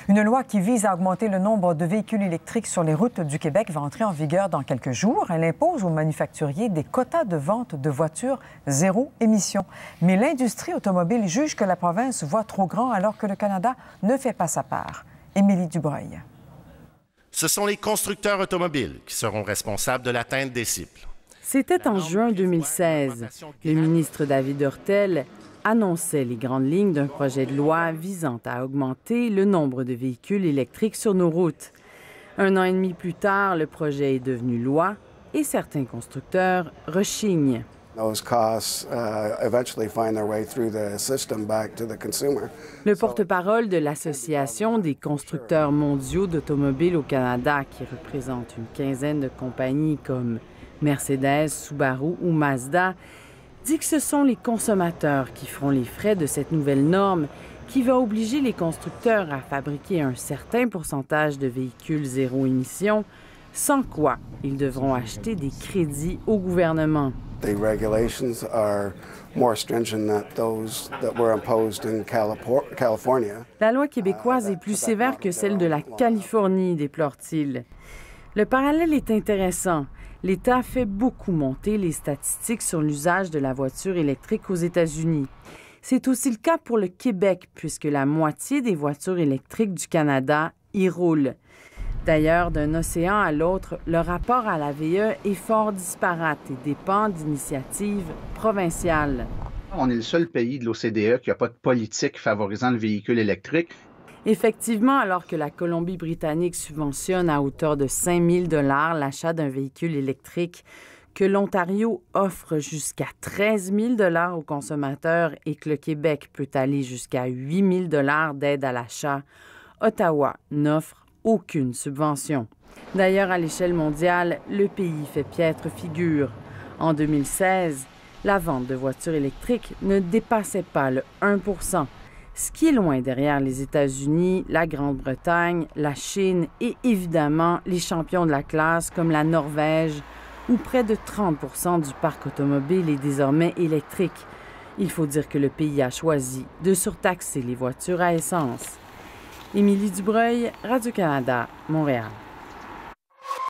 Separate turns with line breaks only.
Une loi qui vise à augmenter le nombre de véhicules électriques sur les routes du Québec va entrer en vigueur dans quelques jours. Elle impose aux manufacturiers des quotas de vente de voitures zéro émission. Mais l'industrie automobile juge que la province voit trop grand alors que le Canada ne fait pas sa part. Émilie Dubreuil.
Ce sont les constructeurs automobiles qui seront responsables de l'atteinte des cibles.
C'était en juin 2016. Le ministre David Hurtel annonçait les grandes lignes d'un projet de loi visant à augmenter le nombre de véhicules électriques sur nos routes. 1 an et demi plus tard, le projet est devenu loi et certains constructeurs rechignent. Le porte-parole de l'Association des constructeurs mondiaux d'automobiles au Canada, qui représente une quinzaine de compagnies comme Mercedes, Subaru ou Mazda, dit que ce sont les consommateurs qui feront les frais de cette nouvelle norme qui va obliger les constructeurs à fabriquer un certain pourcentage de véhicules zéro émission, sans quoi ils devront acheter des crédits au gouvernement.
The regulations are more stringent than those that were imposed in California.
La loi québécoise est plus sévère que celle de la Californie, déplore-t-il. Le parallèle est intéressant. L'État fait beaucoup monter les statistiques sur l'usage de la voiture électrique aux États-Unis. C'est aussi le cas pour le Québec, puisque la moitié des voitures électriques du Canada y roulent. D'ailleurs, d'un océan à l'autre, le rapport à la VE est fort disparate et dépend d'initiatives provinciales.
On est le seul pays de l'OCDE qui n'a pas de politique favorisant le véhicule électrique.
Effectivement, alors que la Colombie-Britannique subventionne à hauteur de 5 000 $ l'achat d'un véhicule électrique, que l'Ontario offre jusqu'à 13 000 $ aux consommateurs et que le Québec peut aller jusqu'à 8 000 $ d'aide à l'achat, Ottawa n'offre aucune subvention. D'ailleurs, à l'échelle mondiale, le pays fait piètre figure. En 2016, la vente de voitures électriques ne dépassait pas le 1 %, ce qui est loin derrière les États-Unis, la Grande-Bretagne, la Chine et évidemment les champions de la classe comme la Norvège, où près de 30 % du parc automobile est désormais électrique. Il faut dire que le pays a choisi de surtaxer les voitures à essence. Émilie Dubreuil, Radio-Canada, Montréal.